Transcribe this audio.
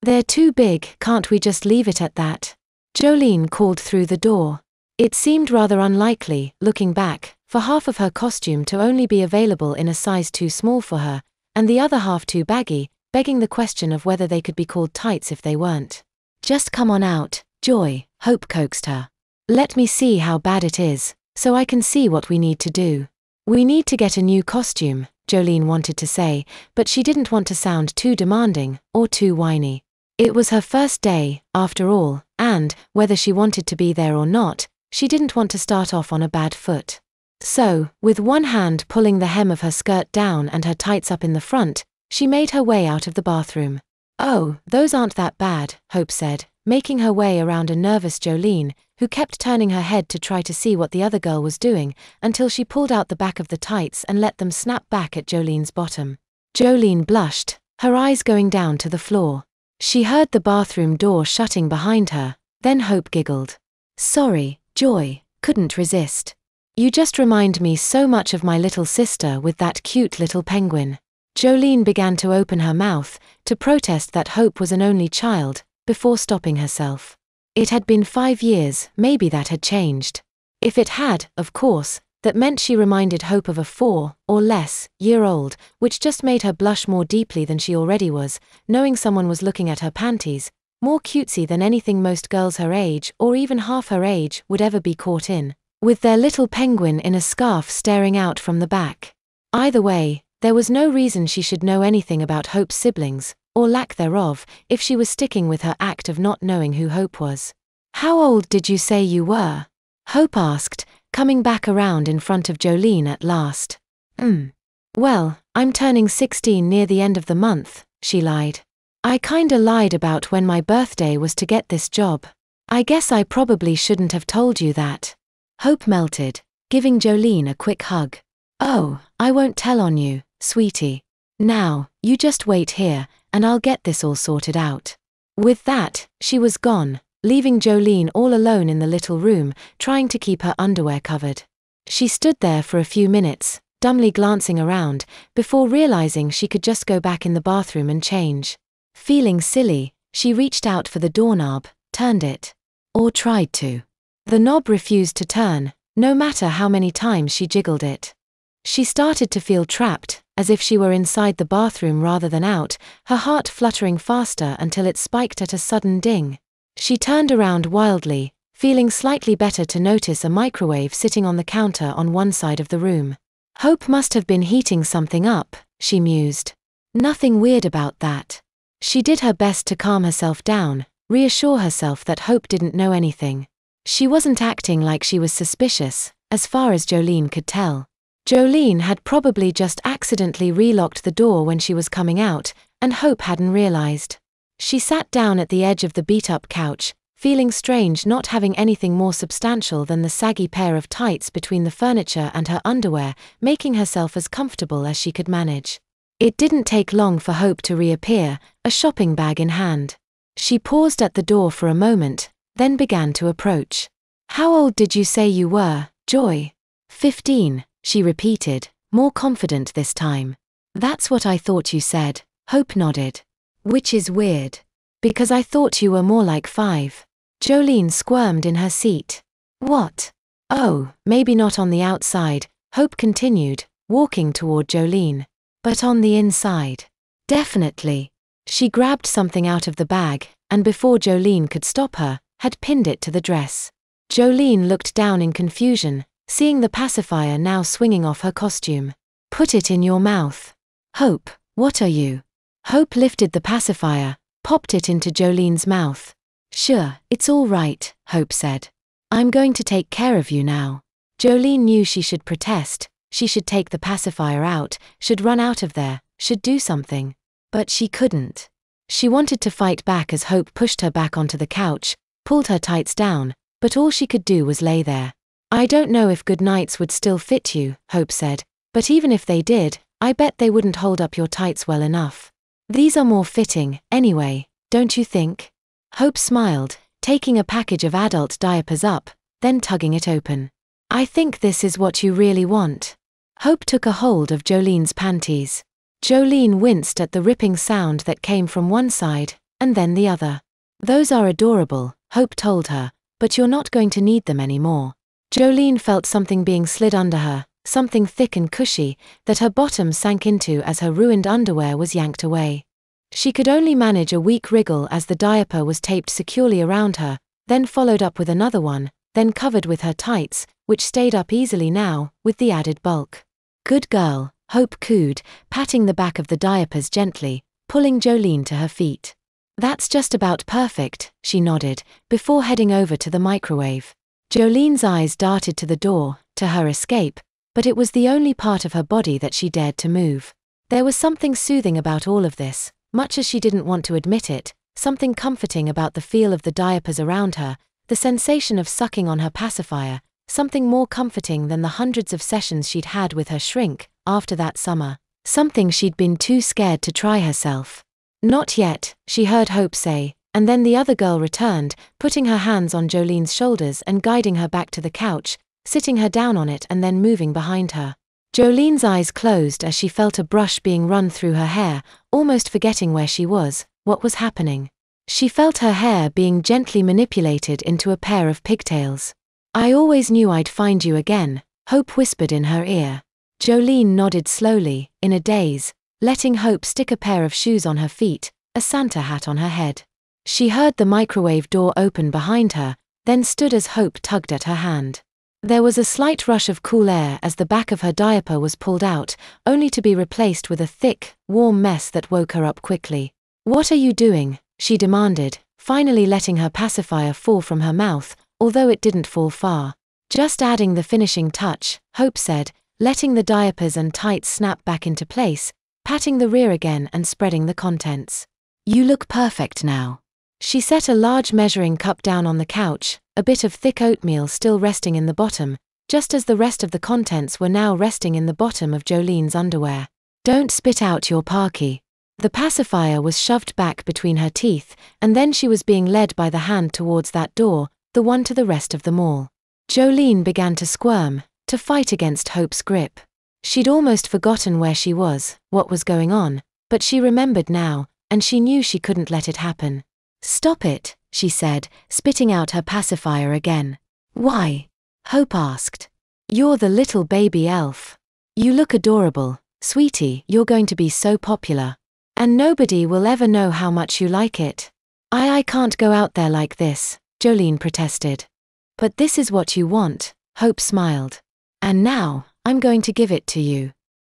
They're too big, can't we just leave it at that? Jolene called through the door. It seemed rather unlikely, looking back, for half of her costume to only be available in a size too small for her, and the other half too baggy, begging the question of whether they could be called tights if they weren't. Just come on out, Joy, Hope coaxed her. Let me see how bad it is, so I can see what we need to do. We need to get a new costume, Jolene wanted to say, but she didn't want to sound too demanding, or too whiny. It was her first day, after all, and, whether she wanted to be there or not, she didn't want to start off on a bad foot. So, with one hand pulling the hem of her skirt down and her tights up in the front, she made her way out of the bathroom. Oh, those aren't that bad, Hope said, making her way around a nervous Jolene, who kept turning her head to try to see what the other girl was doing, until she pulled out the back of the tights and let them snap back at Jolene's bottom. Jolene blushed, her eyes going down to the floor. She heard the bathroom door shutting behind her, then Hope giggled. Sorry, Joy, couldn't resist. You just remind me so much of my little sister with that cute little penguin. Jolene began to open her mouth, to protest that Hope was an only child, before stopping herself. It had been 5 years, maybe that had changed. If it had, of course, that meant she reminded Hope of a 4, or less, year-old, which just made her blush more deeply than she already was, knowing someone was looking at her panties, more cutesy than anything most girls her age, or even half her age, would ever be caught in, with their little penguin in a scarf staring out from the back. Either way, there was no reason she should know anything about Hope's siblings, or lack thereof, if she was sticking with her act of not knowing who Hope was. How old did you say you were? Hope asked, coming back around in front of Jolene at last. Well, I'm turning 16 near the end of the month, she lied. I kinda lied about when my birthday was to get this job. I guess I probably shouldn't have told you that. Hope melted, giving Jolene a quick hug. Oh, I won't tell on you, sweetie. Now, you just wait here, and I'll get this all sorted out. With that, she was gone, leaving Jolene all alone in the little room, trying to keep her underwear covered. She stood there for a few minutes, dumbly glancing around, before realizing she could just go back in the bathroom and change. Feeling silly, she reached out for the doorknob, turned it. Or tried to. The knob refused to turn, no matter how many times she jiggled it. She started to feel trapped, as if she were inside the bathroom rather than out, her heart fluttering faster until it spiked at a sudden ding. She turned around wildly, feeling slightly better to notice a microwave sitting on the counter on one side of the room. Hope must have been heating something up, she mused. Nothing weird about that. She did her best to calm herself down, reassure herself that Hope didn't know anything. She wasn't acting like she was suspicious, as far as Jolene could tell. Jolene had probably just accidentally relocked the door when she was coming out, and Hope hadn't realized. She sat down at the edge of the beat-up couch, feeling strange not having anything more substantial than the saggy pair of tights between the furniture and her underwear, making herself as comfortable as she could manage. It didn't take long for Hope to reappear, a shopping bag in hand. She paused at the door for a moment, then began to approach. How old did you say you were, Joy? 15, she repeated, more confident this time. That's what I thought you said, Hope nodded. Which is weird. Because I thought you were more like 5. Jolene squirmed in her seat. What? Oh, maybe not on the outside, Hope continued, walking toward Jolene. But on the inside. Definitely. She grabbed something out of the bag, and before Jolene could stop her, had pinned it to the dress. Jolene looked down in confusion, seeing the pacifier now swinging off her costume. Put it in your mouth. Hope, what are you? Hope lifted the pacifier, popped it into Jolene's mouth. Sure, it's all right, Hope said. I'm going to take care of you now. Jolene knew she should protest, she should take the pacifier out, should run out of there, should do something. But she couldn't. She wanted to fight back as Hope pushed her back onto the couch, pulled her tights down, but all she could do was lay there. I don't know if good nights would still fit you, Hope said, but even if they did, I bet they wouldn't hold up your tights well enough. These are more fitting, anyway, don't you think? Hope smiled, taking a package of adult diapers up, then tugging it open. I think this is what you really want. Hope took a hold of Jolene's panties. Jolene winced at the ripping sound that came from one side, and then the other. Those are adorable, Hope told her, but you're not going to need them anymore. Jolene felt something being slid under her, something thick and cushy, that her bottom sank into as her ruined underwear was yanked away. She could only manage a weak wriggle as the diaper was taped securely around her, then followed up with another one, then covered with her tights, which stayed up easily now, with the added bulk. Good girl, Hope cooed, patting the back of the diapers gently, pulling Jolene to her feet. That's just about perfect, she nodded, before heading over to the microwave. Jolene's eyes darted to the door, to her escape, but it was the only part of her body that she dared to move. There was something soothing about all of this, much as she didn't want to admit it, something comforting about the feel of the diapers around her, the sensation of sucking on her pacifier, something more comforting than the hundreds of sessions she'd had with her shrink after that summer, something she'd been too scared to try herself. Not yet, she heard Hope say, and then the other girl returned, putting her hands on Jolene's shoulders and guiding her back to the couch, sitting her down on it and then moving behind her. Jolene's eyes closed as she felt a brush being run through her hair, almost forgetting where she was, what was happening. She felt her hair being gently manipulated into a pair of pigtails. I always knew I'd find you again, Hope whispered in her ear. Jolene nodded slowly, in a daze, letting Hope stick a pair of shoes on her feet, a Santa hat on her head. She heard the microwave door open behind her, then stood as Hope tugged at her hand. There was a slight rush of cool air as the back of her diaper was pulled out, only to be replaced with a thick, warm mess that woke her up quickly. What are you doing? She demanded, finally letting her pacifier fall from her mouth, although it didn't fall far. Just adding the finishing touch, Hope said, letting the diapers and tights snap back into place, patting the rear again and spreading the contents. You look perfect now. She set a large measuring cup down on the couch, a bit of thick oatmeal still resting in the bottom, just as the rest of the contents were now resting in the bottom of Jolene's underwear. Don't spit out your parky. The pacifier was shoved back between her teeth, and then she was being led by the hand towards that door, the one to the rest of the mall. Jolene began to squirm, to fight against Hope's grip. She'd almost forgotten where she was, what was going on, but she remembered now, and she knew she couldn't let it happen. Stop it, she said, spitting out her pacifier again. Why? Hope asked. You're the little baby elf. You look adorable, sweetie, you're going to be so popular. And nobody will ever know how much you like it. I can't go out there like this, Jolene protested. But this is what you want, Hope smiled. And now, I'm going to give it to you.